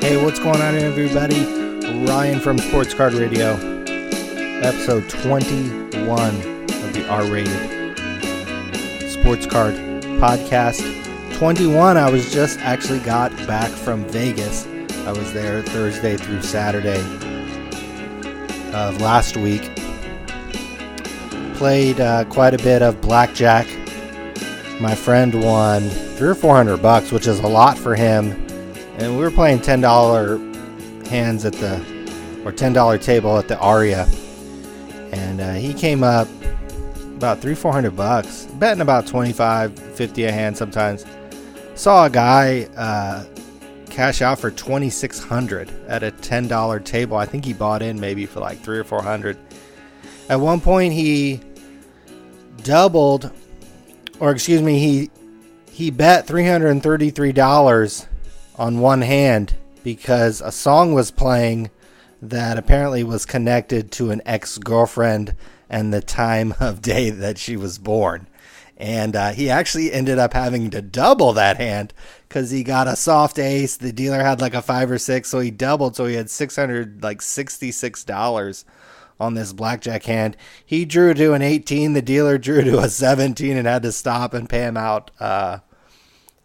Hey, what's going on, everybody? Ryan from Sports Card Radio, episode 21 of the R-Rated Sports Card Podcast. 21, I was just actually got back from Vegas. I was there Thursday through Saturday of last week. Played quite a bit of blackjack. My friend won $300 or $400, which is a lot for him. And we were playing $10 hands at the, or $10 table at the Aria. And he came up about $300-$400, betting about $25-$50 a hand sometimes. Saw a guy cash out for $2,600 at a $10 table. I think he bought in maybe for like $300 or $400. At one point he doubled, or excuse me, he bet $333 on one hand because a song was playing that apparently was connected to an ex-girlfriend and the time of day that she was born. And he actually ended up having to double that hand because he got a soft ace. The dealer had like a 5 or 6, so he doubled. So he had $666 on this blackjack hand. He drew to an 18. The dealer drew to a 17 and had to stop and pay him out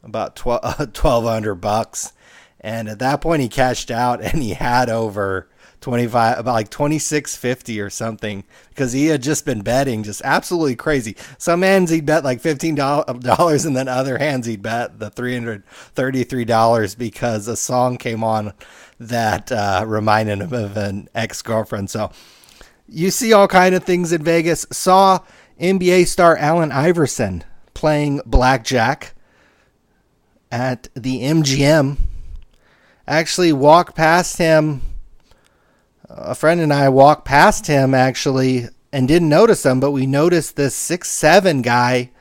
about $1,200. And at that point, he cashed out and he had over 25, about like $2,650 or something, because he had just been betting just absolutely crazy. Some hands he'd bet like $15 and then other hands he'd bet the $333 because a song came on that reminded him of an ex-girlfriend. So you see all kind of things in Vegas. Saw NBA star Allen Iverson playing blackjack at the MGM. Actually walked past him. A friend and I walked past him actually and didn't notice him, but we noticed this 6'7" guy,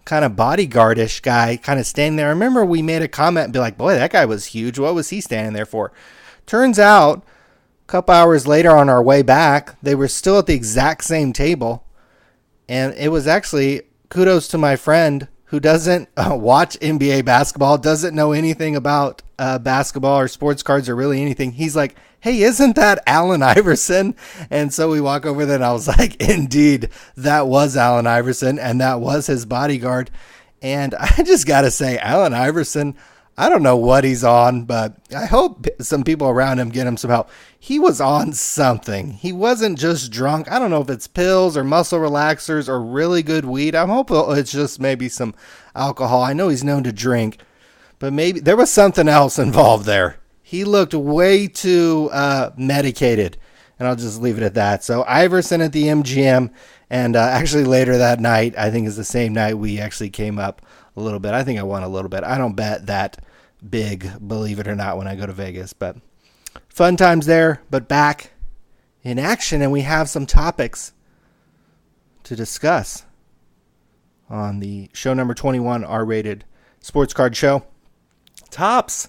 kind of bodyguardish guy, kind of standing there. I remember we made a comment and be like, boy, that guy was huge. What was he standing there for? Turns out a couple hours later on our way back, they were still at the exact same table. And it was actually kudos to my friend who doesn't watch NBA basketball, doesn't know anything about basketball or sports cards or really anything. He's like, hey, isn't that Allen Iverson? And so we walk over there and I was like, indeed, that was Allen Iverson and that was his bodyguard. And I just got to say, Allen Iverson, I don't know what he's on, but I hope some people around him get him some help. He was on something. He wasn't just drunk. I don't know if it's pills or muscle relaxers or really good weed. I'm hoping it's just maybe some alcohol. I know he's known to drink, but maybe there was something else involved there. He looked way too medicated, and I'll just leave it at that. So Iverson at the MGM, and actually later that night, I think is the same night we actually came up a little bit. I think I won a little bit. I don't bet that big, believe it or not, when I go to Vegas, but fun times there. But back in action, and we have some topics to discuss on the show number 21 R-Rated Sports Card Show. Topps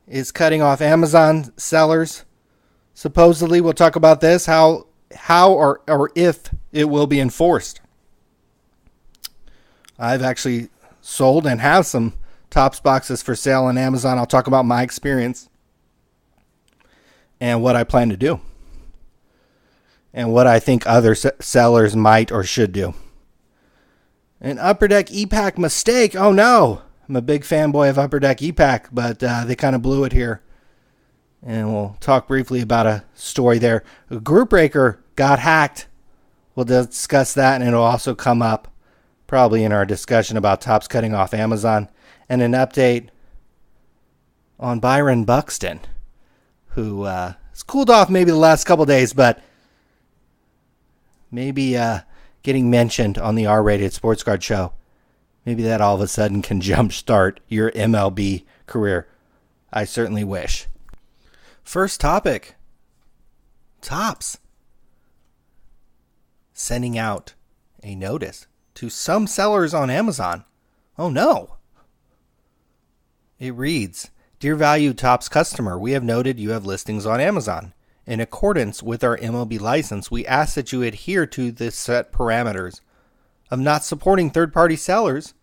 is cutting off Amazon sellers. Supposedly, we'll talk about this, how or if it will be enforced. I've actually sold and have some Topps boxes for sale on Amazon. I'll talk about my experience and what I plan to do and what I think other sellers might or should do. An Upper Deck ePack mistake. Oh no, I'm a big fanboy of Upper Deck ePack, but they kind of blew it here. And we'll talk briefly about a story there. A Group Breaker got hacked. We'll discuss that, and it'll also come up probably in our discussion about Topps cutting off Amazon, and an update on Byron Buxton, who has cooled off maybe the last couple days, but maybe getting mentioned on the R-Rated Sports Card Show. Maybe that all of a sudden can jumpstart your MLB career. I certainly wish. First topic, Topps sending out a notice to some sellers on Amazon. Oh no. It reads, Dear valued Topps customer, we have noted you have listings on Amazon. In accordance with our MLB license, we ask that you adhere to the set parameters of not supporting third-party sellers,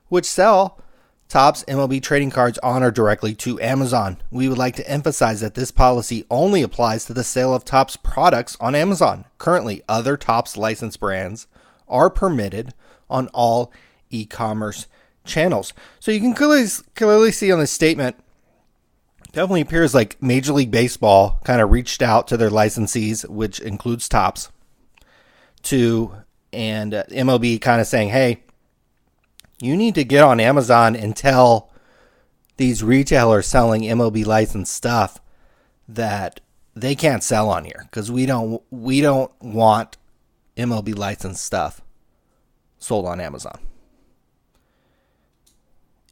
which sell Topps MLB trading cards honor directly to Amazon. We would like to emphasize that this policy only applies to the sale of Topps products on Amazon. Currently, other Topps licensed brands are permitted on all e-commerce channels. So you can clearly see on this statement, definitely appears like Major League Baseball kind of reached out to their licensees, which includes Topps, and MLB kind of saying, hey, you need to get on Amazon and tell these retailers selling MLB licensed stuff that they can't sell on here because we don't want MLB licensed stuff sold on Amazon.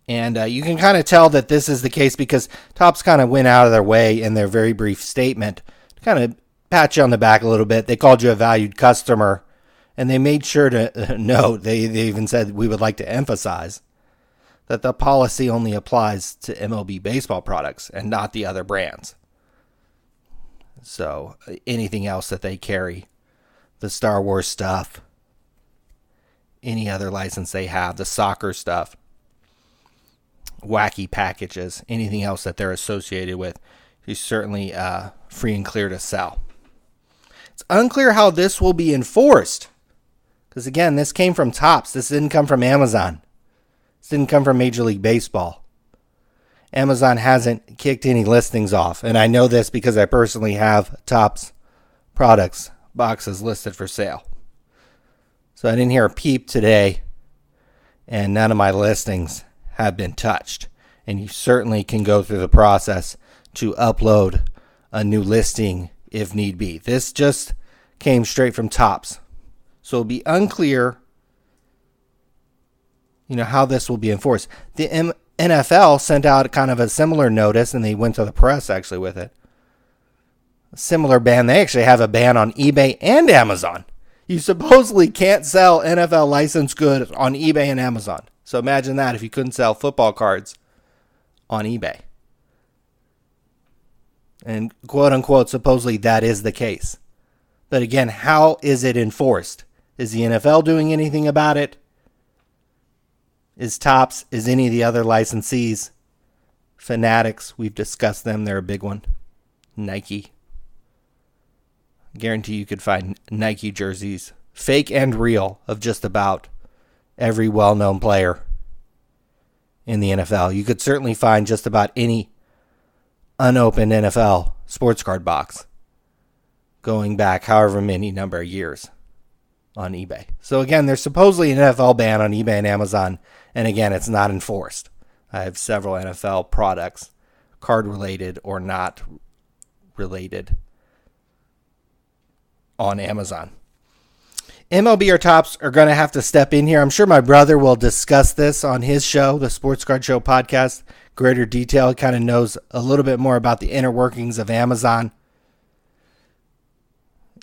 And you can kind of tell that this is the case because Topps kind of went out of their way in their very brief statement to kind of pat you on the back a little bit. They called you a valued customer. And they made sure to note, they even said, we would like to emphasize that the policy only applies to MLB baseball products and not the other brands. So anything else that they carry, the Star Wars stuff, any other license they have, the soccer stuff, wacky packages, anything else that they're associated with, you're certainly free and clear to sell. It's unclear how this will be enforced. Because again, this came from Topps. This didn't come from Amazon. This didn't come from Major League Baseball. Amazon hasn't kicked any listings off. And I know this because I personally have Topps products boxes listed for sale. So I didn't hear a peep today. And none of my listings have been touched. And you certainly can go through the process to upload a new listing if need be. This just came straight from Topps. So it'll be unclear, how this will be enforced. The NFL sent out kind of a similar notice, and they went to the press actually with it. A similar ban. They actually have a ban on eBay and Amazon. You supposedly can't sell NFL licensed goods on eBay and Amazon. So imagine that if you couldn't sell football cards on eBay. And quote unquote, supposedly that is the case. But again, how is it enforced? Is the NFL doing anything about it? Is Topps? Is any of the other licensees? Fanatics, we've discussed them. They're a big one. Nike. Guarantee you could find Nike jerseys, fake and real, of just about every well-known player in the NFL. You could certainly find just about any unopened NFL sports card box going back however many number of years on eBay. So again, there's supposedly an NFL ban on eBay and Amazon, and again, it's not enforced. I have several NFL products, card related or not related, on Amazon. MLB or Topps are going to have to step in here. I'm sure my brother will discuss this on his show, the Sports Card Show podcast, greater detail. He kind of knows a little bit more about the inner workings of Amazon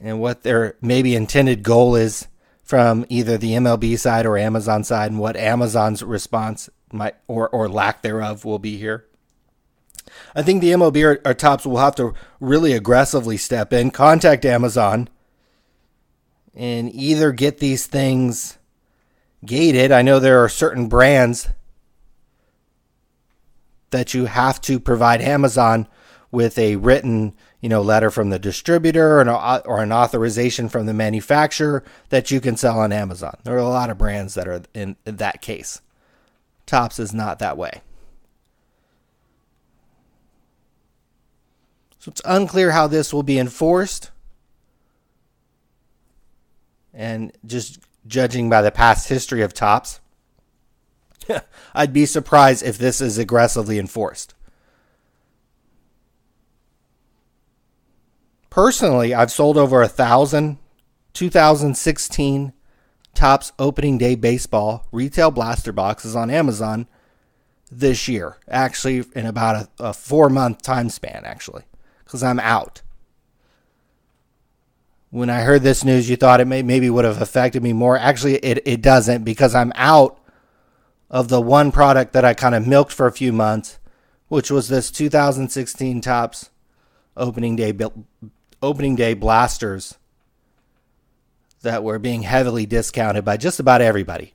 and what their maybe intended goal is from either the MLB side or Amazon side, and what Amazon's response might or lack thereof will be here. I think the MLB or Topps will have to really aggressively step in, contact Amazon, and either get these things gated. I know there are certain brands that you have to provide Amazon with a written, letter from the distributor or an authorization from the manufacturer that you can sell on Amazon. There are a lot of brands that are in that case. Topps is not that way. So it's unclear how this will be enforced. And just judging by the past history of Topps, I'd be surprised if this is aggressively enforced. Personally, I've sold over 1,000 2016 Topps opening day baseball retail blaster boxes on Amazon this year. Actually, in about a 4-month time span, actually, because I'm out. When I heard this news, you thought it maybe would have affected me more. Actually, it doesn't, because I'm out of the one product that I kind of milked for a few months, which was this 2016 Topps opening day blasters that were being heavily discounted by just about everybody.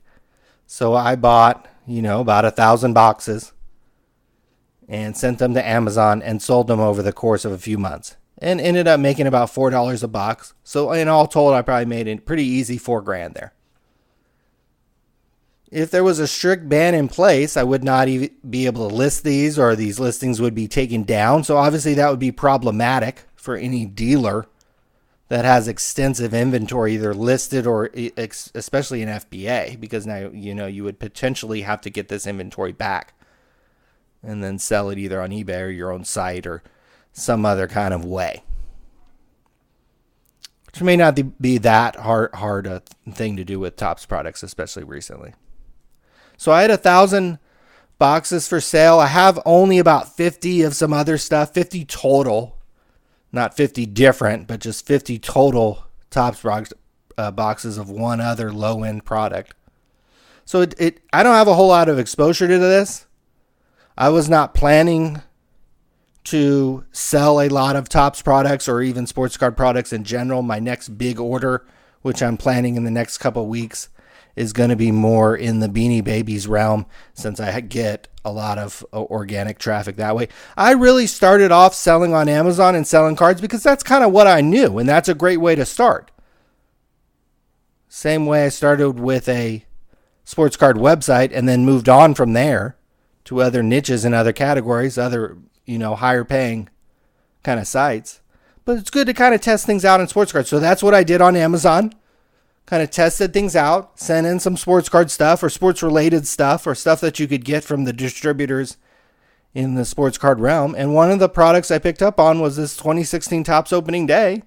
So I bought, about 1,000 boxes and sent them to Amazon and sold them over the course of a few months and ended up making about $4 a box. So in all told, I probably made a pretty easy $4,000 there. If there was a strict ban in place, I would not even be able to list these, or these listings would be taken down. So obviously that would be problematic for any dealer that has extensive inventory either listed or especially in FBA, because now, you would potentially have to get this inventory back and then sell it either on eBay or your own site or some other kind of way, which may not be that hard a thing to do with Topps products, especially recently. So I had 1,000 boxes for sale. I have only about 50 of some other stuff, 50 total, not 50 different, but just 50 total Topps boxes of one other low-end product. So I don't have a whole lot of exposure to this. I was not planning to sell a lot of Topps products or even sports card products in general. My next big order, which I'm planning in the next couple of weeks, is going to be more in the Beanie Babies realm, since I get a lot of organic traffic that way. I really started off selling on Amazon and selling cards because that's kind of what I knew, and that's a great way to start. Same way I started with a sports card website and then moved on from there to other niches and other categories, other, higher paying kind of sites. But it's good to kind of test things out in sports cards. So that's what I did on Amazon. Kind of tested things out, sent in some sports card stuff or sports related stuff or stuff that you could get from the distributors in the sports card realm. And one of the products I picked up on was this 2016 Topps opening day.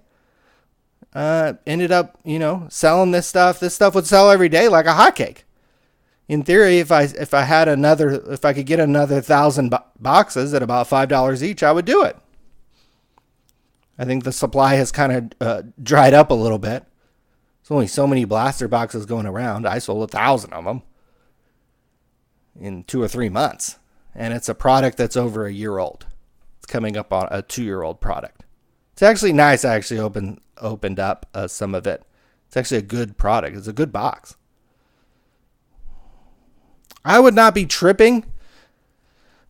Ended up, selling this stuff. This stuff would sell every day like a hotcake. In theory, if I could get another 1,000 boxes at about $5 each, I would do it. I think the supply has kind of dried up a little bit. There's only so many blaster boxes going around. I sold 1,000 of them in 2 or 3 months. And it's a product that's over a year old. It's coming up on a 2-year-old product. It's actually nice. I actually opened up some of it. It's actually a good product. It's a good box. I would not be tripping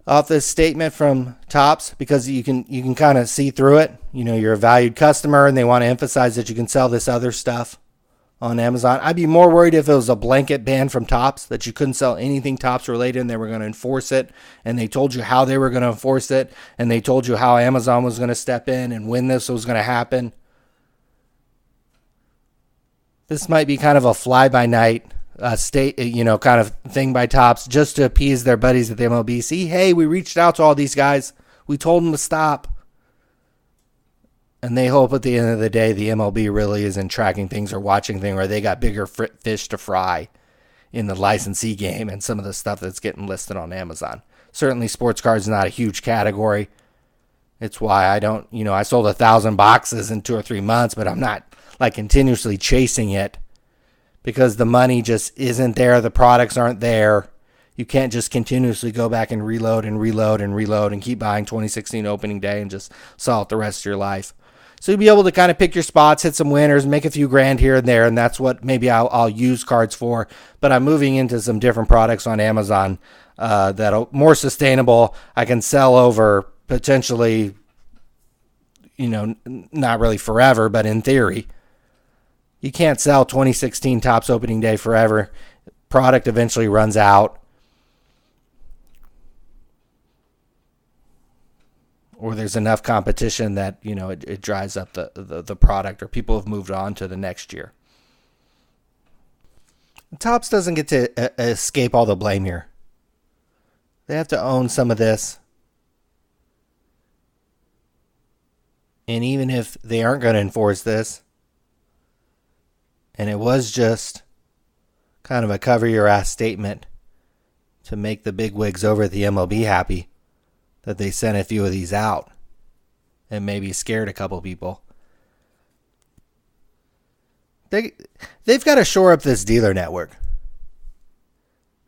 off this statement from Topps because you can kind of see through it. You're a valued customer and they want to emphasize that you can sell this other stuff on Amazon. I'd be more worried if it was a blanket ban from Topps that you couldn't sell anything Topps related and they were going to enforce it, and they told you how they were going to enforce it, and they told you how Amazon was going to step in and when this was going to happen. This might be kind of a fly-by-night kind of thing by Topps just to appease their buddies at the MLB. See, hey, we reached out to all these guys. We told them to stop. And they hope at the end of the day the MLB really isn't tracking things or watching things, or they got bigger fish to fry in the licensee game and some of the stuff that's getting listed on Amazon. Certainly sports cards is not a huge category. It's why I don't, I sold 1,000 boxes in 2 or 3 months, but I'm not like continuously chasing it because the money just isn't there. The products aren't there. You can't just continuously go back and reload and keep buying 2016 opening day and just sell it the rest of your life. So you'll be able to kind of pick your spots, hit some winners, make a few grand here and there, and that's what maybe I'll use cards for. But I'm moving into some different products on Amazon that are more sustainable. I can sell over potentially, not really forever, but in theory. You can't sell 2016 Topps opening day forever. Product eventually runs out. Or there's enough competition that, it dries up the product, or people have moved on to the next year. Topps doesn't get to escape all the blame here. They have to own some of this. And even if they aren't going to enforce this, and it was just kind of a cover your ass statement to make the bigwigs over at the MLB happy, that they sent a few of these out and maybe scared a couple people. They've got to shore up this dealer network.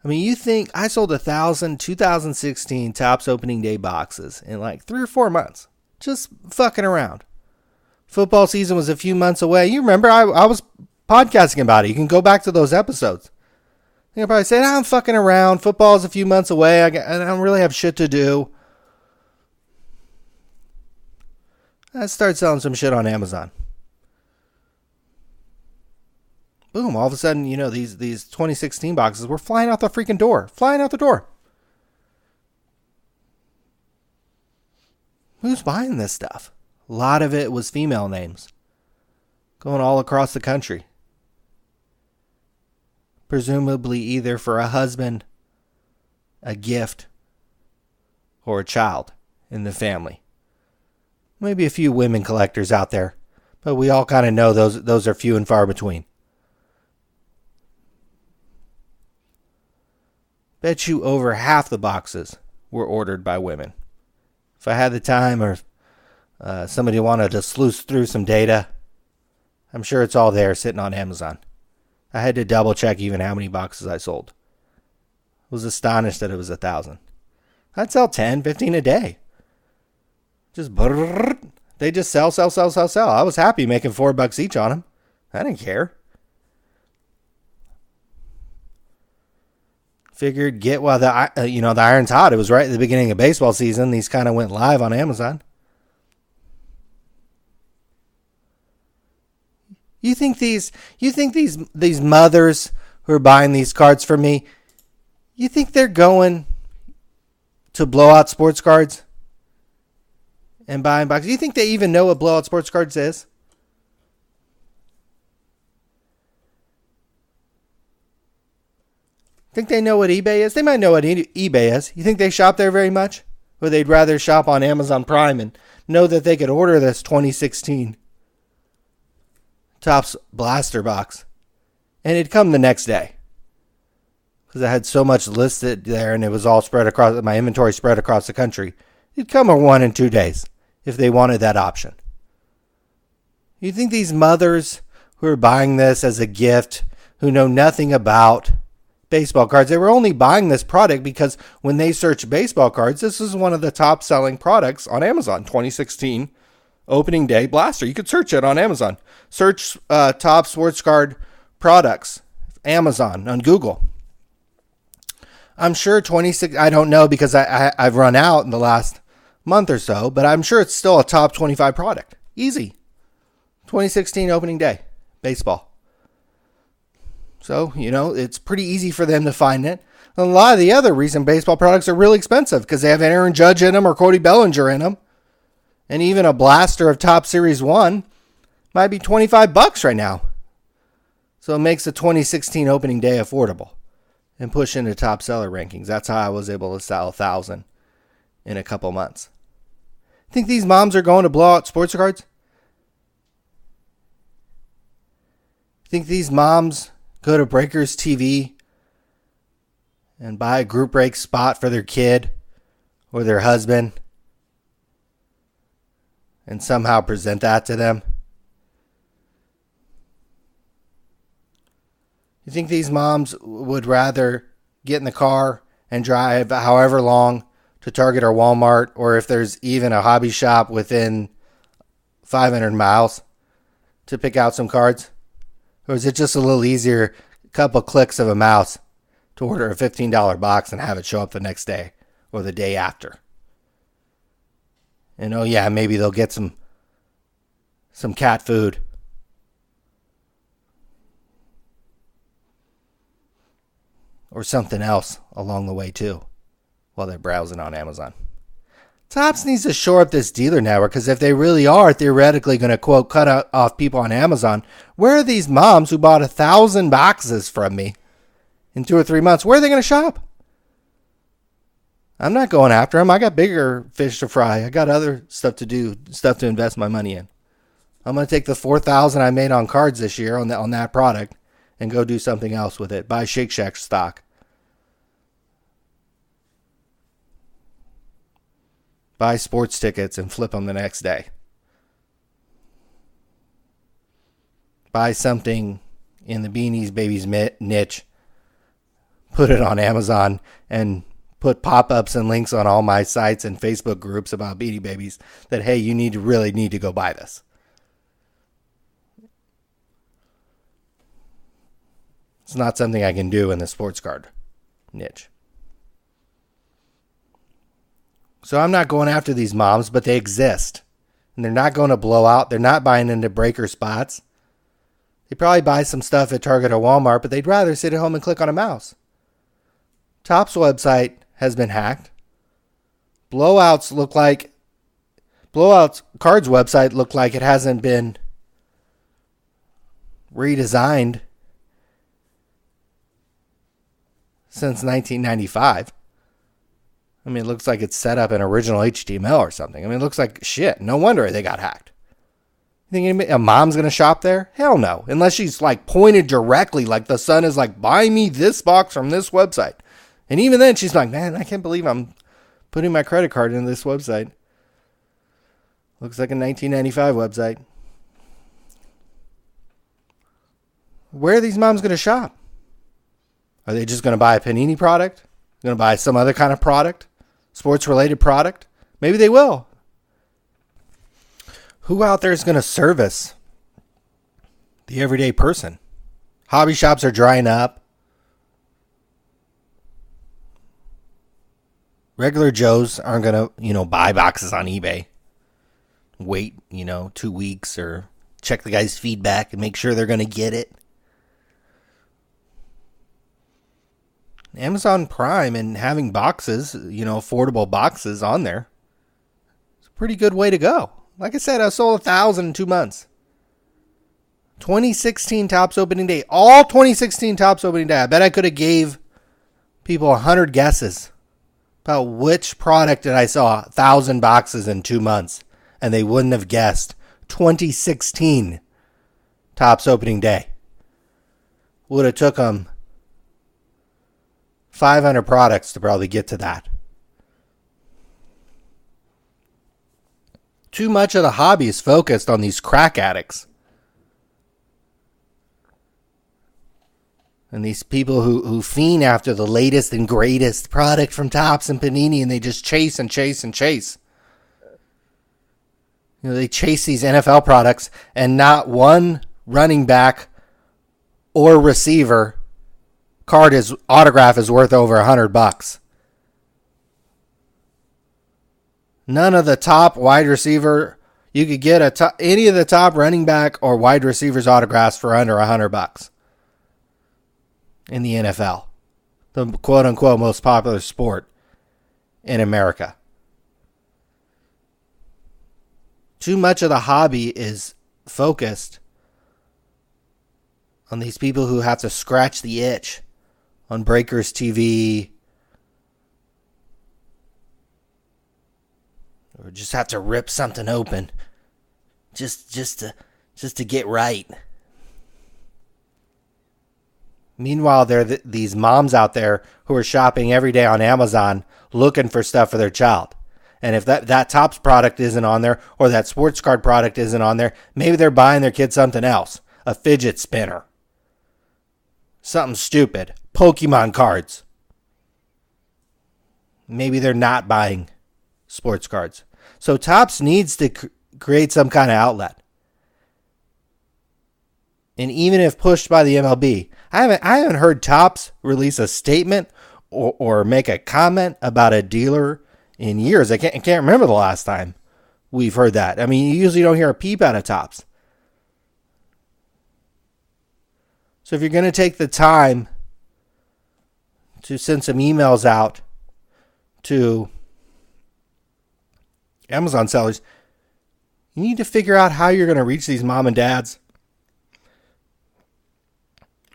I mean, you think I sold 1,000 2016 Topps opening day boxes in like 3 or 4 months. Just fucking around. Football season was a few months away. You remember I was podcasting about it. You can go back to those episodes. They'll probably say, I'm fucking around. Football's a few months away. I don't really have shit to do. Let's start selling some shit on Amazon. Boom, all of a sudden, these 2016 boxes were flying out the freaking door. Flying out the door. Who's buying this stuff? A lot of it was female names. Going all across the country. Presumably either for a husband, a gift, or a child in the family. Maybe a few women collectors out there, but we all kind of know those are few and far between. Bet you over half the boxes were ordered by women. If I had the time or somebody wanted to sleuth through some data, I'm sure it's all there sitting on Amazon. I had to double check even how many boxes I sold. I was astonished that it was 1,000. I'd sell 10, 15 a day. They just sell. I was happy making $4 each on them. I didn't care. Figured get while the iron's hot. It was right at the beginning of baseball season. These kind of went live on Amazon. You think these mothers who are buying these cards from me, you think they're going to Blowout Sports Cards and buying boxes? You think they even know what Blowout Sports Cards is? Think they know what eBay is? They might know what eBay is. You think they shop there very much? Or they'd rather shop on Amazon Prime and know that they could order this 2016 Topps blaster box and it'd come the next day because I had so much listed there and it was all spread across my inventory, spread across the country. It'd come in 1 and 2 days if they wanted that option. You think these mothers who are buying this as a gift, who know nothing about baseball cards, they were only buying this product because when they search baseball cards, this is one of the top selling products on Amazon. 2016 opening day blaster. You could search it on Amazon. Search top sports card products, Amazon on Google. I'm sure 26. I don't know because I've run out in the last month or so, but I'm sure it's still a top 25 product. Easy. 2016 opening day baseball. So, it's pretty easy for them to find it. And a lot of the other recent baseball products are really expensive because they have Aaron Judge in them or Cody Bellinger in them. And even a blaster of Top Series 1 might be $25 right now. So it makes the 2016 opening day affordable and push into top seller rankings. That's how I was able to sell 1,000 in a couple months. Think these moms are going to blow out sports cards? Think these moms go to Breakers TV and buy a group break spot for their kid or their husband and somehow present that to them? You think these moms would rather get in the car and drive however long to Target or Walmart, or if there's even a hobby shop within 500 miles to pick out some cards? Or is it just a little easier, a couple clicks of a mouse, to order a $15 box and have it show up the next day or the day after? And oh yeah, maybe they'll get some cat food. Or something else along the way too, while they're browsing on Amazon. Topps needs to shore up this dealer network, because if they really are theoretically going to, quote, cut off people on Amazon, where are these moms who bought 1,000 boxes from me in 2 or 3 months? Where are they going to shop? I'm not going after them. I got bigger fish to fry. I got other stuff to do, stuff to invest my money in. I'm going to take the 4,000 I made on cards this year on that product and go do something else with it. Buy Shake Shack stock. Buy sports tickets and flip them the next day. Buy something in the Beanies Babies niche. Put it on Amazon and put pop-ups and links on all my sites and Facebook groups about Beanie Babies that, hey, you really need to go buy this. It's not something I can do in the sports card niche. So I'm not going after these moms, but they exist. And they're not going to blow out. They're not buying into breaker spots. They probably buy some stuff at Target or Walmart, but they'd rather sit at home and click on a mouse. Topps website has been hacked. Blowouts Cards website looked like it hasn't been redesigned since 1995. I mean, it looks like it's set up in original HTML or something. I mean, it looks like shit. No wonder they got hacked. You think a mom's going to shop there? Hell no. Unless she's like pointed directly, like the son is like, buy me this box from this website. And even then she's like, man, I can't believe I'm putting my credit card into this website. Looks like a 1995 website. Where are these moms going to shop? Are they just going to buy a Panini product? Going to buy some other kind of product? Sports-related product? Maybe they will. Who out there is going to service the everyday person? Hobby shops are drying up. Regular Joes aren't going to, buy boxes on eBay. Wait, 2 weeks or check the guy's feedback and make sure they're going to get it. Amazon Prime and having boxes, affordable boxes on there, it's a pretty good way to go. Like I said, I sold 1,000 in 2 months. 2016 Topps opening day. All 2016 Topps opening day. I bet I could have gave people 100 guesses about which product did I sell 1,000 boxes in 2 months. And they wouldn't have guessed 2016 Topps opening day. Would have took them 500 products to probably get to that. Too much of the hobby is focused on these crack addicts. And these people who fiend after the latest and greatest product from Topps and Panini, and they just chase and chase and chase. They chase these NFL products, and not one running back or receiver autograph is worth over $100. None of the top wide receiver, you could get any of the top running back or wide receivers autographs for under $100 in the NFL, the quote unquote most popular sport in America. Too much of the hobby is focused on these people who have to scratch the itch on Breakers TV, or just have to rip something open just to get right. Meanwhile, there are these moms out there who are shopping every day on Amazon looking for stuff for their child. And if that Topps product isn't on there, or that sports card product isn't on there, maybe they're buying their kid something else. A fidget spinner. Something stupid. Pokemon cards. Maybe they're not buying sports cards. So Topps needs to create some kind of outlet. And even if pushed by the MLB, I haven't heard Topps release a statement or make a comment about a dealer in years. I can't remember the last time we've heard that. I mean, you usually don't hear a peep out of Topps. So if you're going to take the time to send some emails out to Amazon sellers, you need to figure out how you're going to reach these mom and dads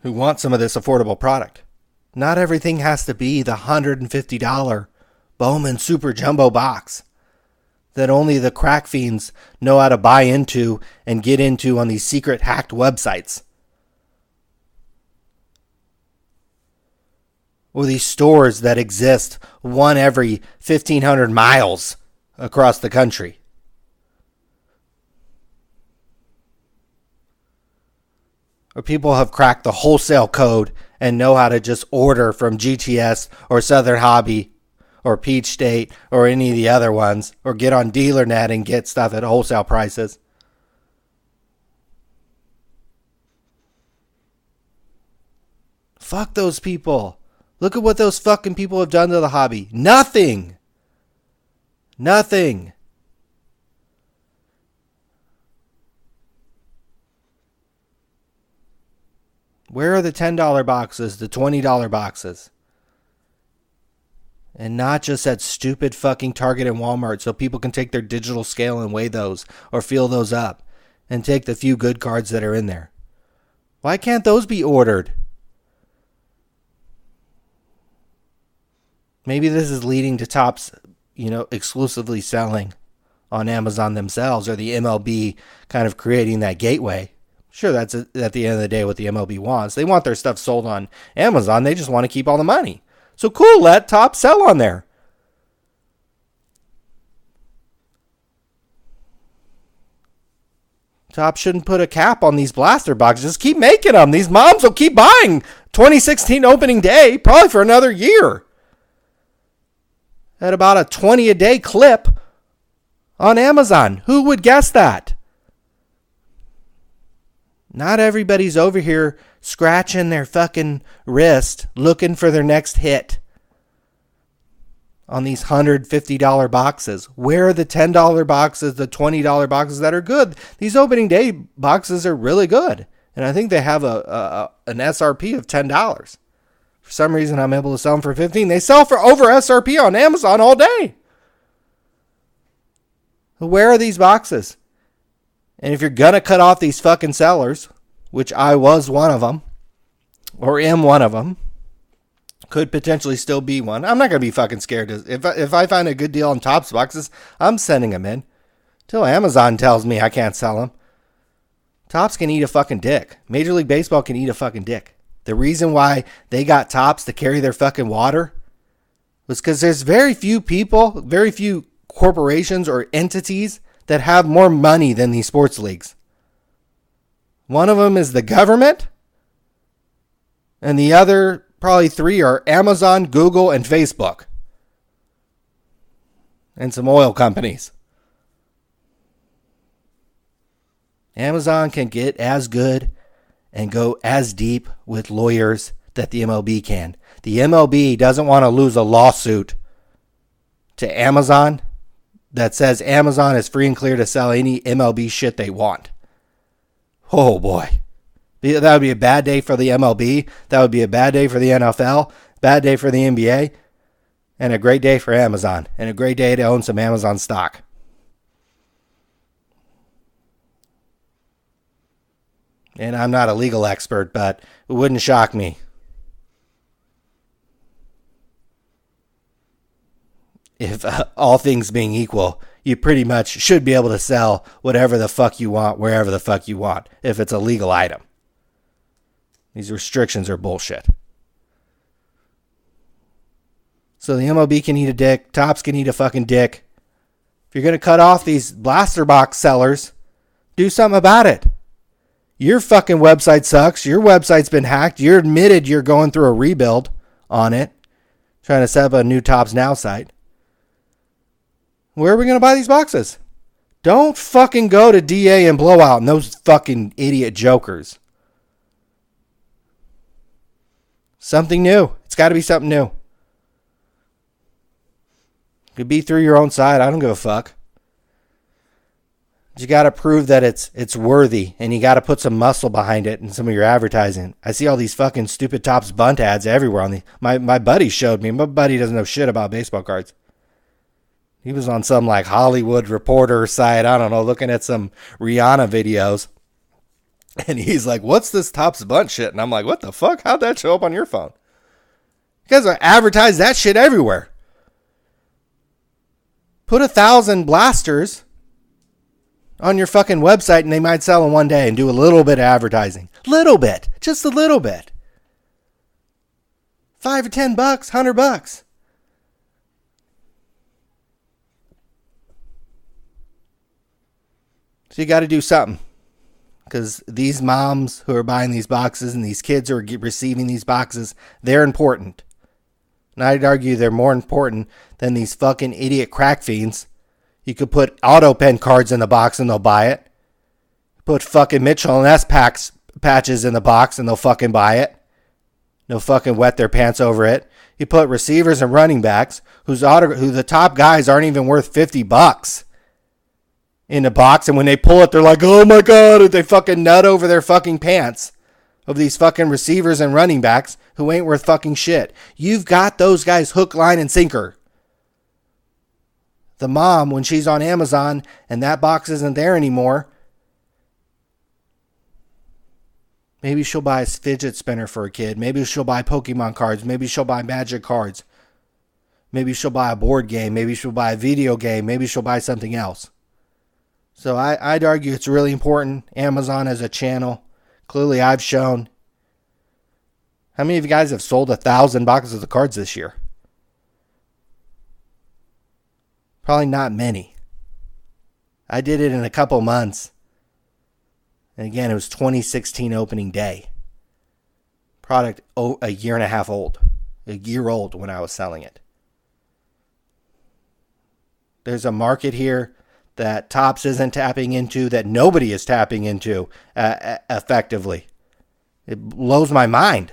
who want some of this affordable product. Not everything has to be the $150 Bowman Super Jumbo box that only the crack fiends know how to buy into and get into on these secret hacked websites. Or these stores that exist one every 1,500 miles across the country. Or people have cracked the wholesale code and know how to just order from GTS or Southern Hobby or Peach State or any of the other ones, or get on DealerNet and get stuff at wholesale prices. Fuck those people. Look at what those fucking people have done to the hobby. Nothing. Nothing. Where are the $10 boxes, the $20 boxes? And not just at stupid fucking Target and Walmart so people can take their digital scale and weigh those or feel those up and take the few good cards that are in there. Why can't those be ordered? Maybe this is leading to Topps, exclusively selling on Amazon themselves, or the MLB kind of creating that gateway. Sure, that's at the end of the day what the MLB wants. They want their stuff sold on Amazon. They just want to keep all the money. So cool, let Topps sell on there. Topps shouldn't put a cap on these blaster boxes. Just keep making them. These moms will keep buying 2016 opening day probably for another year. At about a 20 a day clip on Amazon. Who would guess that? Not everybody's over here scratching their fucking wrist looking for their next hit on these $150 boxes. Where are the $10 boxes, the $20 boxes that are good? These opening day boxes are really good. And I think they have an SRP of $10. For some reason, I'm able to sell them for $15. They sell for over SRP on Amazon all day. Where are these boxes? And if you're going to cut off these fucking sellers, which I was one of them, or am one of them, could potentially still be one. I'm not going to be fucking scared. If I find a good deal on Topps boxes, I'm sending them in. Till Amazon tells me I can't sell them. Topps can eat a fucking dick. Major League Baseball can eat a fucking dick. The reason why they got Topps to carry their fucking water was because there's very few people, very few corporations or entities that have more money than these sports leagues. One of them is the government, and the other probably three are Amazon, Google, and Facebook, and some oil companies. Amazon can get as good and go as deep with lawyers that the MLB can. The MLB doesn't want to lose a lawsuit to Amazon that says Amazon is free and clear to sell any MLB shit they want. Oh boy. That would be a bad day for the MLB. That would be a bad day for the NFL. Bad day for the NBA. And a great day for Amazon. And a great day to own some Amazon stock. And I'm not a legal expert, but it wouldn't shock me if all things being equal, you pretty much should be able to sell whatever the fuck you want, wherever the fuck you want, if it's a legal item. These restrictions are bullshit. So the MLB can eat a dick. Topps can eat a fucking dick. If you're going to cut off these blaster box sellers, do something about it. Your fucking website sucks. Your website's been hacked. You're admitted you're going through a rebuild on it. Trying to set up a new Topps Now site. Where are we going to buy these boxes? Don't fucking go to DA and Blowout and those fucking idiot jokers. Something new. It's got to be something new. Could be through your own site. I don't give a fuck. You got to prove that it's worthy, and you got to put some muscle behind it in some of your advertising. I see all these fucking stupid Topps bunt ads everywhere on the. My buddy showed me. My buddy doesn't know shit about baseball cards. He was on some like Hollywood Reporter site, I don't know, looking at some Rihanna videos. And he's like, "What's this Topps bunt shit?" And I'm like, "What the fuck? How'd that show up on your phone?" You guys advertise that shit everywhere. Put 1,000 blasters on your fucking website and they might sell in one day, and do a little bit of advertising. Little bit. Just a little bit. $5 or $10, $100. So you got to do something. Because these moms who are buying these boxes and these kids who are receiving these boxes, they're important. And I'd argue they're more important than these fucking idiot crack fiends. You could put auto pen cards in the box and they'll buy it. Put fucking Mitchell and S packs patches in the box and they'll fucking buy it. No fucking wet their pants over it. You put receivers and running backs who the top guys aren't even worth $50 in the box, and when they pull it, they're like, oh my god, they fucking nut over their fucking pants of these fucking receivers and running backs who ain't worth fucking shit. You've got those guys hook, line, and sinker. The mom, when she's on Amazon and that box isn't there anymore, maybe she'll buy a fidget spinner for a kid. Maybe she'll buy Pokemon cards. Maybe she'll buy Magic cards. Maybe she'll buy a board game. Maybe she'll buy a video game. Maybe she'll buy something else. So I'd argue it's really important. Amazon as a channel. Clearly I've shown. How many of you guys have sold 1,000 boxes of cards this year? Probably not many. I did it in a couple months. And again, it was 2016 opening day. Product a year and a half old. A year old when I was selling it. There's a market here that Topps isn't tapping into, that nobody is tapping into effectively. It blows my mind.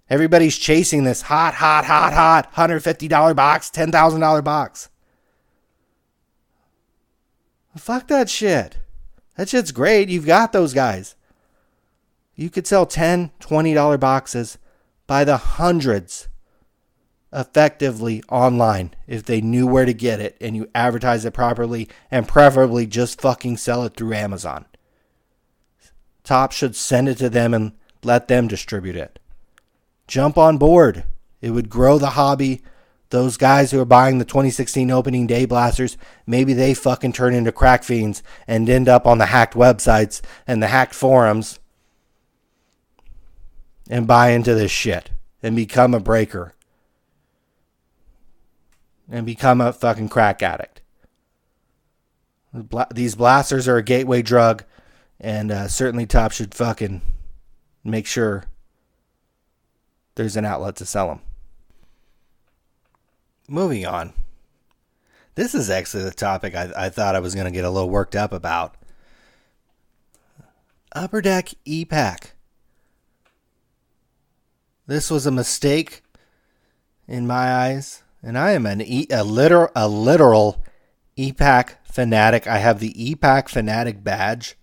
Everybody's chasing this hot $150 box, $10,000 box. Fuck that shit. That shit's great. You've got those guys. You could sell $10, $20 boxes by the hundreds effectively online if they knew where to get it and you advertise it properly, and preferably just fucking sell it through Amazon. Topps should send it to them and let them distribute it. Jump on board. It would grow the hobby. Those guys who are buying the 2016 opening day blasters, maybe they fucking turn into crack fiends and end up on the hacked websites and the hacked forums and buy into this shit and become a breaker and become a fucking crack addict. These blasters are a gateway drug, and certainly Topps should fucking make sure there's an outlet to sell them. Moving on. This is actually the topic I thought I was going to get a little worked up about. Upper Deck ePack. This was a mistake in my eyes, and I am a literal ePack fanatic. I have the ePack fanatic badge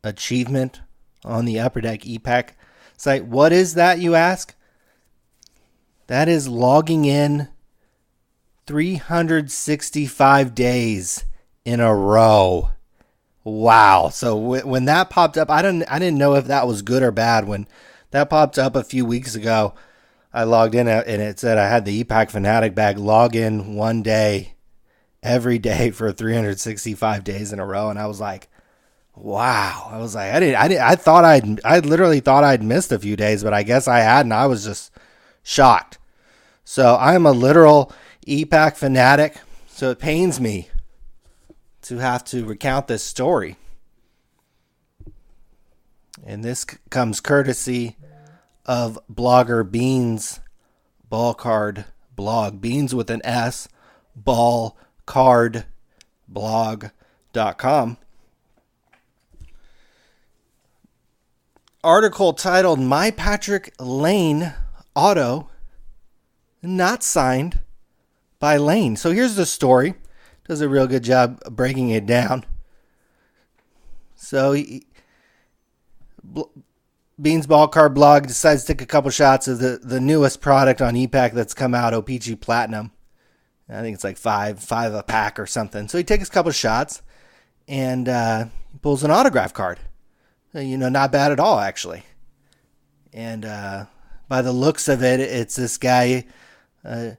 achievement on the Upper Deck ePack site. What is that, you ask? That is logging in 365 days in a row. Wow. So when that popped up, I didn't know if that was good or bad. When that popped up a few weeks ago, I logged in and it said I had the ePack Fanatic bag log in one day, every day for 365 days in a row. And I was like, wow. I was like, I literally thought I'd missed a few days, but I guess I hadn't. I was just shocked. So I'm a literal ePack fanatic. So it pains me to have to recount this story. And this comes courtesy of blogger Beans Ball Card blog. Beans with an S, ballcardblog.com. Article titled My Patrick Lane Auto Not Signed by Lane. So here's the story. Does a real good job breaking it down. So Beans Ball Card blog decides to take a couple shots of the newest product on ePack that's come out, OPG Platinum. I think it's like five a pack or something. So he takes a couple shots and he pulls an autograph card. Not bad at all, actually. And by the looks of it, it's this guy. I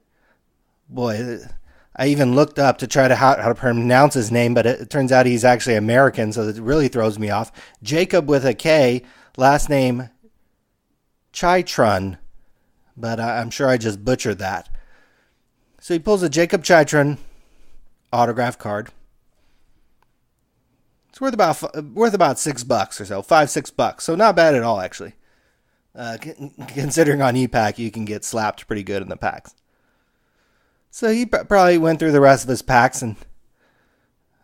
even looked up to try to how to pronounce his name, but it turns out he's actually American, so it really throws me off. Jacob with a K, last name Chitron, but I'm sure I just butchered that. So he pulls a Jacob Chitron autograph card. It's worth about $6 or so, $5-6. So not bad at all, actually. Considering on ePack you can get slapped pretty good in the packs. So he probably went through the rest of his packs, and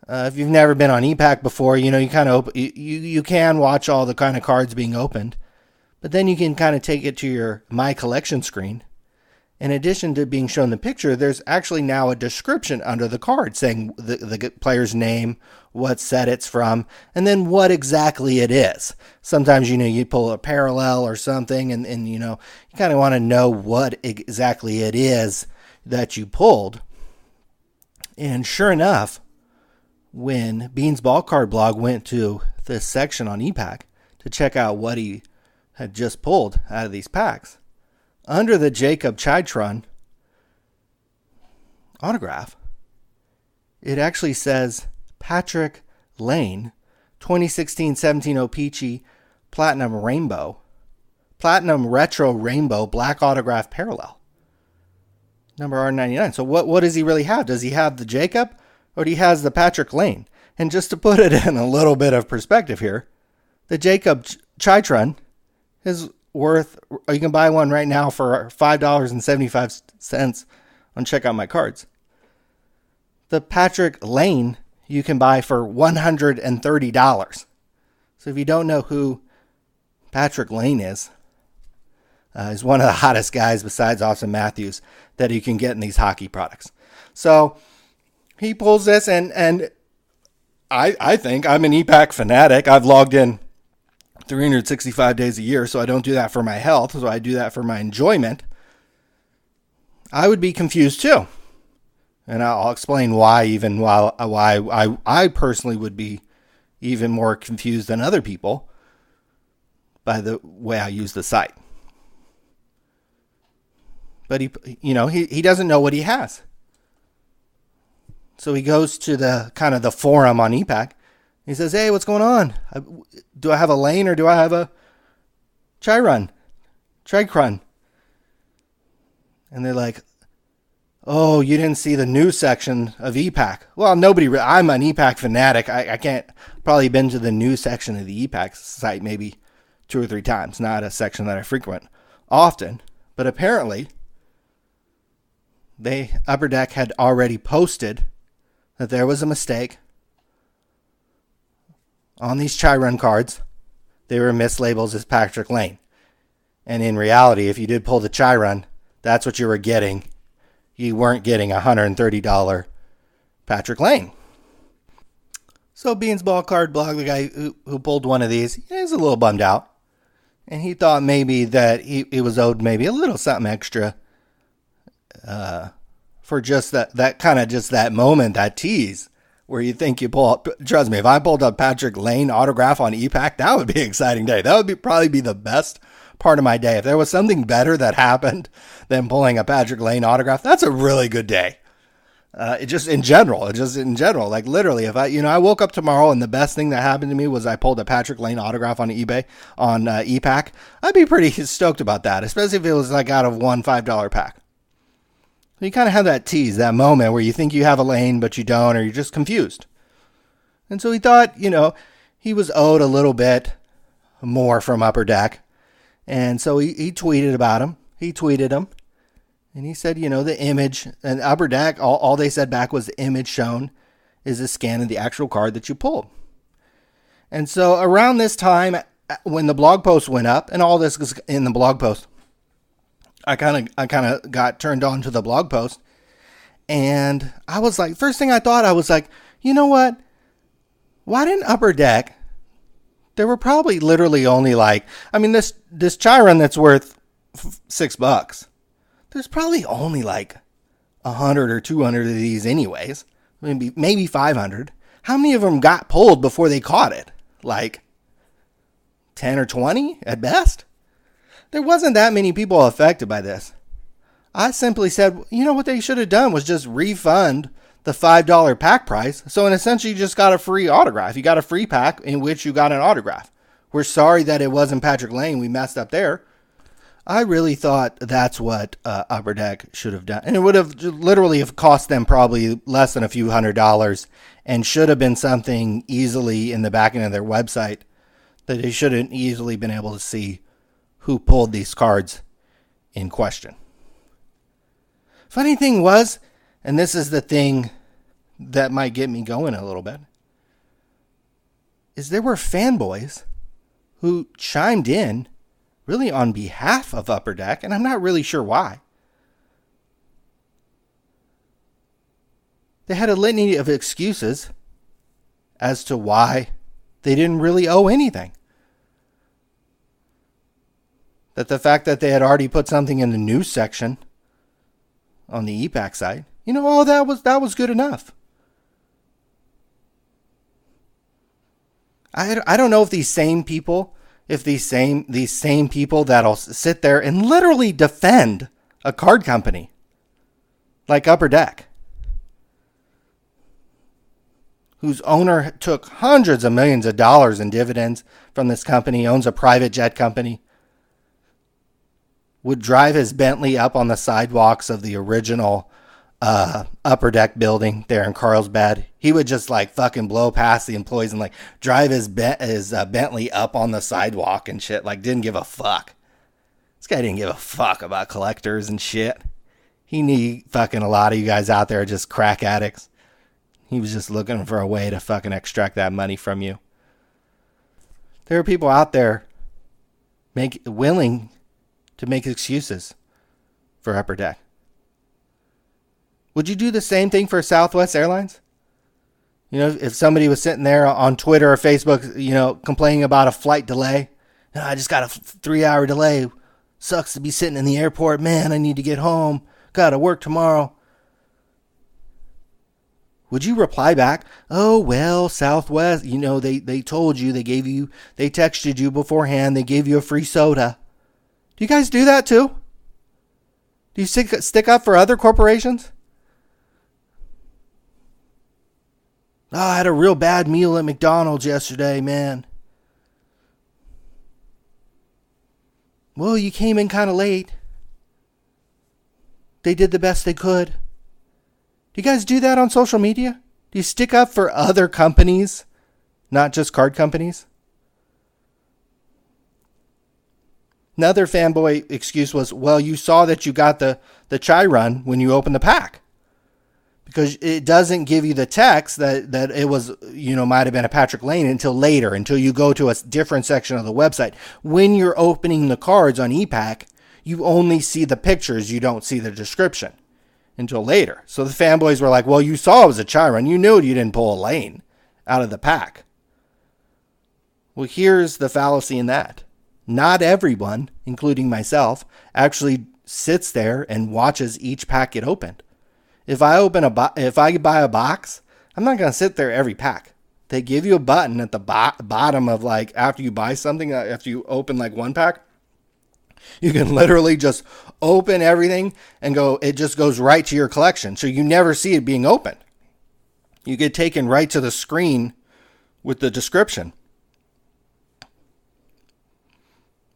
if you've never been on ePack before, you kind of you can watch all the kind of cards being opened, But then you can kind of take it to your My Collection screen. In addition to being shown the picture, there's actually now a description under the card saying the player's name, what set it's from, and then what exactly it is. Sometimes, you pull a parallel or something, and you kind of want to know what exactly it is that you pulled. And sure enough, when Bean's Ball Card Blog went to this section on ePack to check out what he had just pulled out of these packs, under the Jacob Chitron autograph, it actually says Patrick Lane, 2016-17 O-Pee-Chee Platinum Retro Rainbow Black Autograph Parallel. Number R99. So what does he really have? Does he have the Jacob or do he has the Patrick Lane? And just to put it in a little bit of perspective here, the Jacob Chitron is worth, you can buy one right now for $5.75 on Check Out My Cards. The Patrick Lane you can buy for $130. So if you don't know who Patrick Lane is, he's one of the hottest guys besides Austin Matthews that you can get in these hockey products. So he pulls this, and I think I'm an ePack fanatic. I've logged in 365 days a year, so I don't do that for my health, so I do that for my enjoyment. I would be confused too. And I'll explain why, why I personally would be even more confused than other people by the way I use the site. But he doesn't know what he has. So he goes to the forum on ePack. He says, "Hey, what's going on? Do I have a Lane or do I have a Chitron? And they're like, "Oh, you didn't see the news section of ePack." Well, I'm an ePack fanatic. I can't, probably been to the news section of the ePack site maybe 2 or 3 times. Not a section that I frequent often. But apparently, Upper Deck had already posted that there was a mistake on these Chitron cards. They were mislabeled as Patrick Lane. And in reality, if you did pull the Chitron, that's what you were getting. You weren't getting a $130 Patrick Lane. So Bean's Ball Card Blog, the guy who pulled one of these, he's a little bummed out. And he thought maybe that he was owed maybe a little something extra for just that kind of just that moment, that tease, where you think you pull up. Trust me, if I pulled a Patrick Lane autograph on ePack, that would be an exciting day. That would probably be the best part of my day. If there was something better that happened than pulling a Patrick Lane autograph, that's a really good day. Just in general, like literally, if I woke up tomorrow and the best thing that happened to me was I pulled a Patrick Lane autograph on ePack, I'd be pretty stoked about that, especially if it was like out of one $5 pack. You kind of have that tease, that moment where you think you have a Lane, but you don't, or you're just confused. And so he thought, he was owed a little bit more from Upper Deck. And so he tweeted about him. He tweeted him. And he said, the image, and Upper Deck, all they said back was the image shown is a scan of the actual card that you pulled. And so around this time, when the blog post went up, and all this was in the blog post, I kind of got turned on to the blog post, and I was like, first thing I thought, I was like, you know what? Why didn't Upper Deck? There were probably literally only this Chitron that's worth $6. There's probably only 100 or 200 of these anyways. Maybe 500. How many of them got pulled before they caught it? 10 or 20 at best? There wasn't that many people affected by this. I simply said, what they should have done was just refund the $5 pack price. So in essence, you just got a free autograph. You got a free pack in which you got an autograph. We're sorry that it wasn't Patrick Lane. We messed up there. I really thought that's what Upper Deck should have done. And it would have literally have cost them probably less than a few $100s and should have been something easily in the back end of their website that they should have easily been able to see who pulled these cards in question. Funny thing was, and this is the thing that might get me going a little bit, is there were fanboys who chimed in really on behalf of Upper Deck, and I'm not really sure why. They had a litany of excuses as to why they didn't really owe anything. That the fact that they had already put something in the news section on the ePack site, that was good enough. I don't know if these same people that'll sit there and literally defend a card company like Upper Deck, whose owner took hundreds of millions of dollars in dividends from this company, owns a private jet company, would drive his Bentley up on the sidewalks of the original Upper Deck building there in Carlsbad. He would just like fucking blow past the employees and like drive his Bentley up on the sidewalk and shit. Like, didn't give a fuck. This guy didn't give a fuck about collectors and shit. He knew fucking a lot of you guys out there are just crack addicts. He was just looking for a way to fucking extract that money from you. There are people out there willing to make excuses for Upper Deck. Would you do the same thing for Southwest Airlines? If somebody was sitting there on Twitter or Facebook, complaining about a flight delay. I just got a 3-hour delay. Sucks to be sitting in the airport. Man, I need to get home. Got to work tomorrow. Would you reply back, oh, well, Southwest, they told you, they texted you beforehand, they gave you a free soda. Do you guys do that too? Do you stick up for other corporations? Oh, I had a real bad meal at McDonald's yesterday, man. Well, you came in kind of late. They did the best they could. Do you guys do that on social media? Do you stick up for other companies, not just card companies? Another fanboy excuse was, well, you saw that you got the chai run when you opened the pack. Because it doesn't give you the text that it was, might have been a Patrick Lane until later, until you go to a different section of the website. When you're opening the cards on ePack, you only see the pictures, you don't see the description until later. So the fanboys were like, well, you saw it was a chai run. You knew you didn't pull a Lane out of the pack. Well, here's the fallacy in that. Not everyone, including myself, actually sits there and watches each pack get opened. If I buy a box, I'm not going to sit there every pack. They give you a button at the bottom of after you buy something, after you open one pack, you can literally just open everything and it just goes right to your collection. So you never see it being opened. You get taken right to the screen with the description.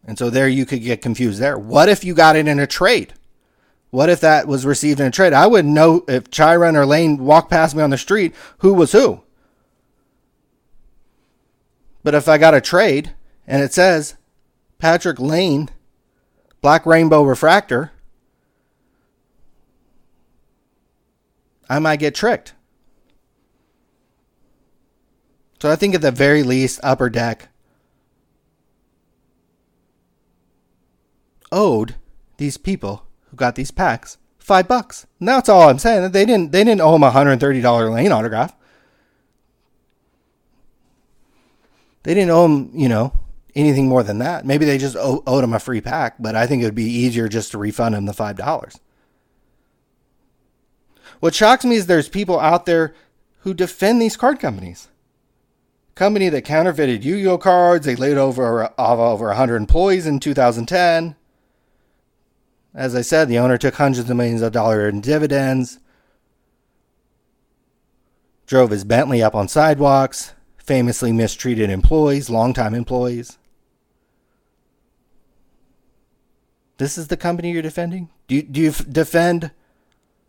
And so there you could get confused there. What if you got it in a trade? What if that was received in a trade? I wouldn't know if Chai Run or Lane walked past me on the street who was who. But if I got a trade and it says Patrick Lane, Black Rainbow Refractor, I might get tricked. So I think at the very least, Upper Deck owed these people who got these packs $5. And that's all I'm saying. They didn't owe him a $130 Lane autograph. They didn't owe him, anything more than that. Maybe they just owed him a free pack, but I think it would be easier just to refund him the $5. What shocks me is there's people out there who defend these card companies. Company that counterfeited Yu-Gi-Oh cards. They laid over 100 employees in 2010. As I said, the owner took hundreds of millions of dollars in dividends, drove his Bentley up on sidewalks, famously mistreated employees, longtime employees. This is the company you're defending? Do you defend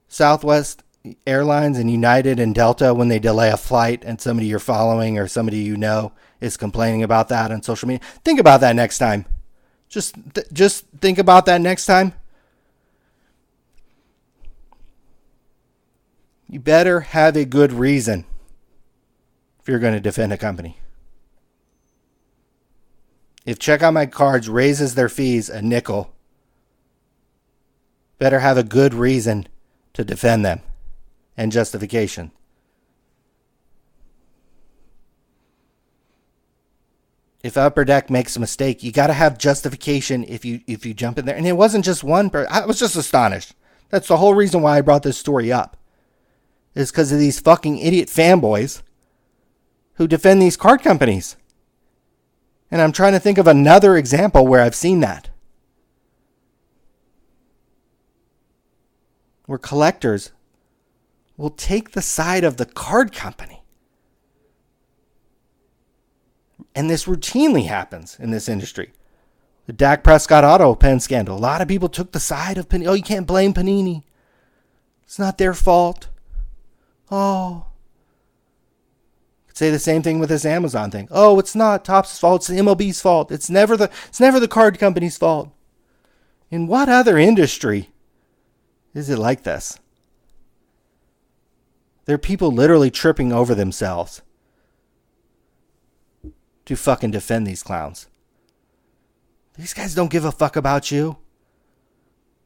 Southwest Airlines and United and Delta when they delay a flight and somebody you're following or somebody you know is complaining about that on social media? Think about that next time. Just think about that next time. You better have a good reason if you're going to defend a company. If Check Out My Cards raises their fees a nickel, better have a good reason to defend them and justification. If Upper Deck makes a mistake, you got to have justification if you jump in there. And it wasn't just one person. I was just astonished. That's the whole reason why I brought this story up. Is because of these fucking idiot fanboys who defend these card companies. And I'm trying to think of another example where I've seen that. Where collectors will take the side of the card company. And this routinely happens in this industry. The Dak Prescott auto pen scandal. A lot of people took the side of Panini. Oh, you can't blame Panini. It's not their fault. Oh. Could say the same thing with this Amazon thing. Oh, it's not Topps' fault. It's the MLB's fault. It's never the card company's fault. In what other industry is it like this? There are people literally tripping over themselves to fucking defend these clowns. These guys don't give a fuck about you.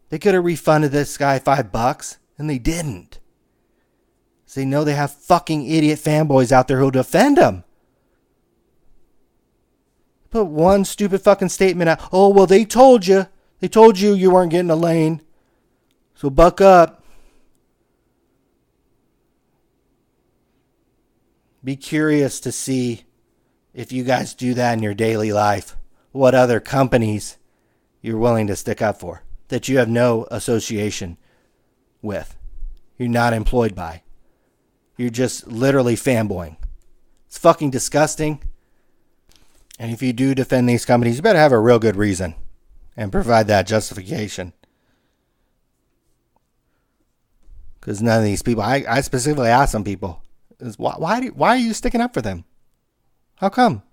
They could have refunded this guy $5 and they didn't. So they know they have fucking idiot fanboys out there who'll defend them. Put one stupid fucking statement out. Oh, well, they told you. They told you you weren't getting a lane. So buck up. Be curious to see if you guys do that in your daily life, what other companies you're willing to stick up for that you have no association with. You're not employed by. You're just literally fanboying. It's fucking disgusting. And if you do defend these companies, you better have a real good reason and provide that justification. Because none of these people, I specifically asked some people, why are you sticking up for them? How come?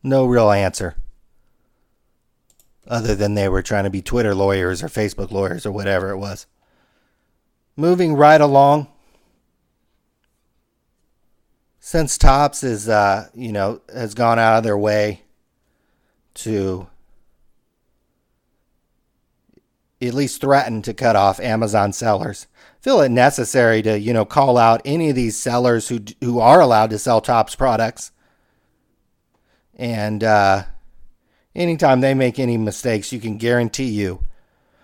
No real answer. Other than they were trying to be Twitter lawyers or Facebook lawyers or whatever it was. Moving right along. Since Topps is, has gone out of their way to at least threaten to cut off Amazon sellers, feel it necessary to, call out any of these sellers who are allowed to sell Topps products. And anytime they make any mistakes, you can guarantee you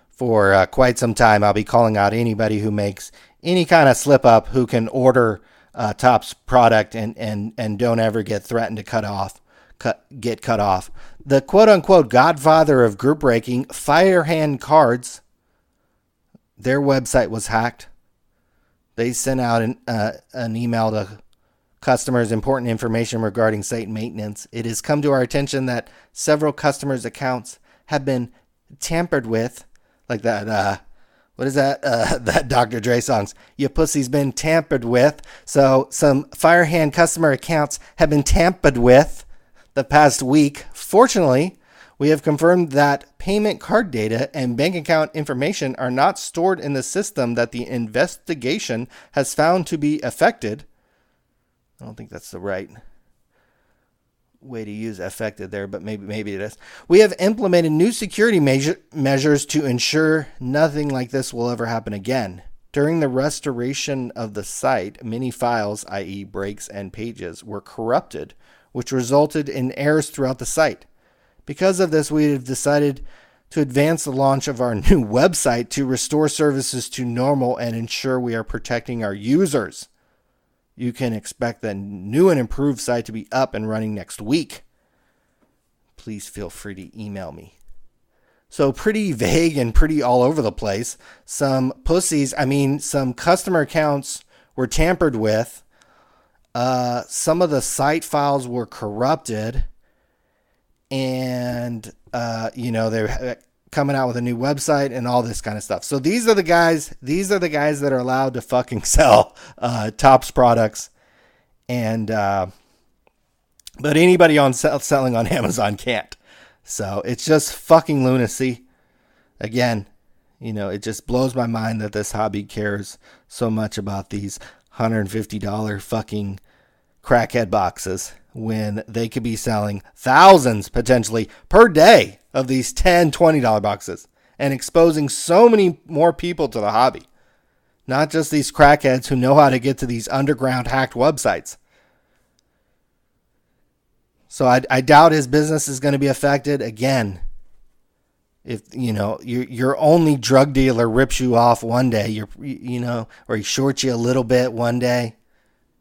for quite some time, I'll be calling out anybody who makes any kind of slip up who can order Topps product and don't ever get threatened to get cut off. The quote unquote godfather of group breaking, Firehand Cards, their website was hacked. They sent out an email to customers, important information regarding site maintenance. It has come to our attention that several customers' accounts have been tampered with, like that. What is that? That Dr. Dre songs. Your pussy's been tampered with. So some Firehand customer accounts have been tampered with the past week. Fortunately, we have confirmed that payment card data and bank account information are not stored in the system that the investigation has found to be affected. I don't think that's the right way to use affected there, but maybe it is. We have implemented new security measures to ensure nothing like this will ever happen again. During the restoration of the site, many files, i.e. breaks and pages, were corrupted, which resulted in errors throughout the site. Because of this, we have decided to advance the launch of our new website to restore services to normal and ensure we are protecting our users. You can expect the new and improved site to be up and running next week. Please feel free to email me. So pretty vague and pretty all over the place. Some customer accounts were tampered with. Some of the site files were corrupted. And, they're coming out with a new website and all this kind of stuff. So these are the guys that are allowed to fucking sell Topps products. And, but anybody selling on Amazon can't. So it's just fucking lunacy. Again, it just blows my mind that this hobby cares so much about these $150 fucking crackhead boxes. when they could be selling thousands potentially per day of these $10, $20 boxes and exposing so many more people to the hobby. Not just these crackheads who know how to get to these underground hacked websites. So I doubt his business is going to be affected. Again, if your only drug dealer rips you off one day, or he shorts you a little bit one day,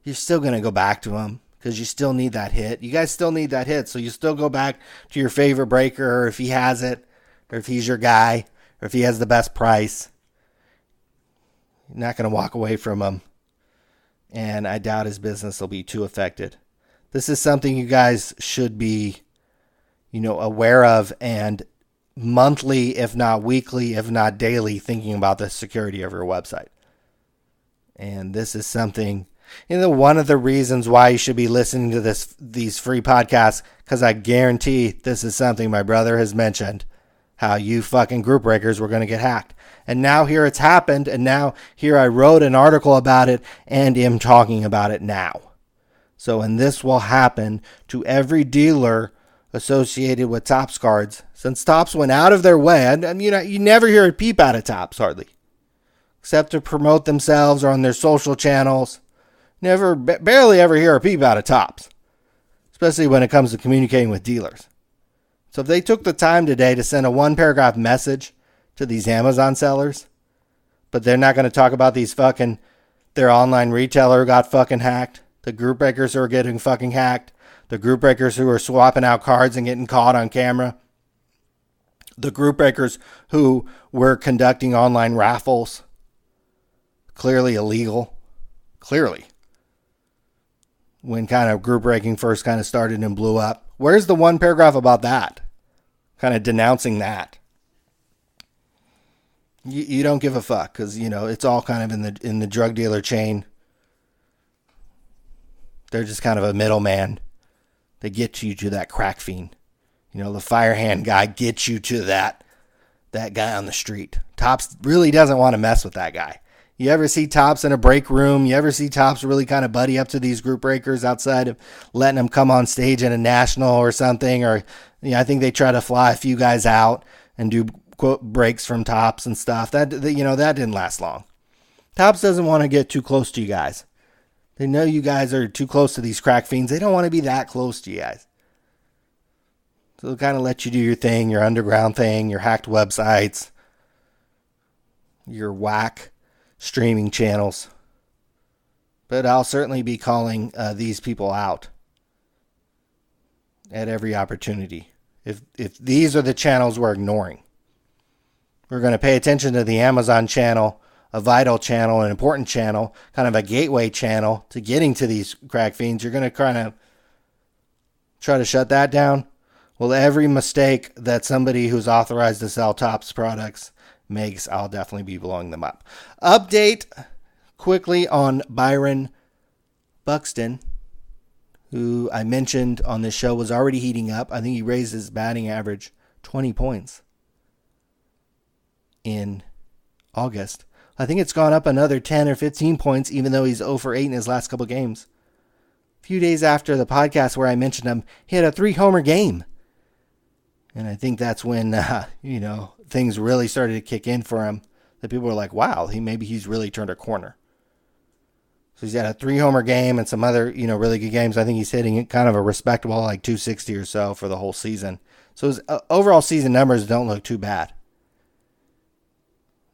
you're still going to go back to him because you still need that hit. You guys still need that hit, so you still go back to your favorite breaker, or if he has it, or if he's your guy, or if he has the best price. You're not going to walk away from him, and I doubt his business will be too affected. This is something you guys should be, aware of, and monthly, if not weekly, if not daily, thinking about the security of your website. And this is something, one of the reasons why you should be listening to these free podcasts, because I guarantee this is something my brother has mentioned, how you fucking group breakers were going to get hacked. And now here it's happened, and now here I wrote an article about it and am talking about it now. So, and this will happen to every dealer associated with Topps cards, since Topps went out of their way. And you never hear a peep out of Topps hardly, except to promote themselves or on their social channels. Barely ever hear a peep out of Topps, especially when it comes to communicating with dealers. So if they took the time today to send a 1-paragraph message to these Amazon sellers, but they're not going to talk about their online retailer got fucking hacked, the group breakers who are getting fucking hacked, the group breakers who are swapping out cards and getting caught on camera, the group breakers who were conducting online raffles, clearly illegal, when kind of group breaking first kind of started and blew up. Where's the 1 paragraph about that? Kind of denouncing that. You don't give a fuck, because it's all kind of in the drug dealer chain. They're just kind of a middleman. They get you to that crack fiend. The fire hand guy gets you to that guy on the street. Topps really doesn't want to mess with that guy. You ever see Topps in a break room? You ever see Topps really kind of buddy up to these group breakers outside of letting them come on stage in a national or something? Or I think they try to fly a few guys out and do quote breaks from Topps and stuff. That didn't last long. Topps doesn't want to get too close to you guys. They know you guys are too close to these crack fiends. They don't want to be that close to you guys. So they'll kind of let you do your thing, your underground thing, your hacked websites, your whack streaming channels. But I'll certainly be calling these people out at every opportunity. If these are the channels we're ignoring, we're going to pay attention to the Amazon channel, a vital channel, an important channel, kind of a gateway channel to getting to these crack fiends. You're going to kind of try to shut that down. Well, every mistake that somebody who's authorized to sell Topps products makes, I'll definitely be blowing them up. Update quickly on Byron Buxton, who I mentioned on this show was already heating up. I think he raised his batting average 20 points in August. I think it's gone up another 10 or 15 points, even though he's 0 for 8 in his last couple games. A few days after the podcast where I mentioned him, he had a 3-homer game. And I think that's when, things really started to kick in for him. That people were like, wow, maybe he's really turned a corner. So he's had a 3-homer game and some other, really good games. I think he's hitting kind of a respectable, 260 or so for the whole season. So his overall season numbers don't look too bad.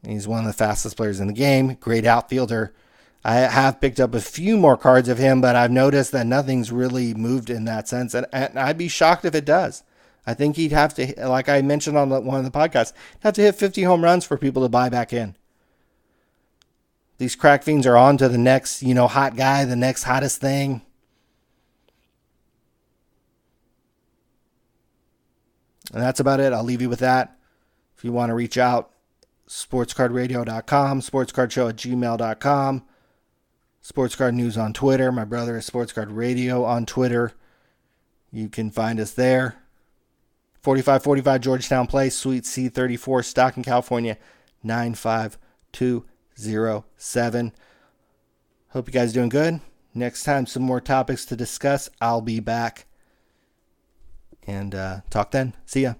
He's one of the fastest players in the game. Great outfielder. I have picked up a few more cards of him, but I've noticed that nothing's really moved in that sense. And I'd be shocked if it does. I think he'd have to, like I mentioned on one of the podcasts, have to hit 50 home runs for people to buy back in. These crack fiends are on to the next, hot guy, the next hottest thing. And that's about it. I'll leave you with that. If you want to reach out, sportscardradio.com, sportscardshow@gmail.com, Sportscard News on Twitter. My brother is Sportscard Radio on Twitter. You can find us there. 4545 Georgetown Place, Suite C34, Stockton, California, 95207. Hope you guys are doing good. Next time, some more topics to discuss. I'll be back. And talk then. See ya.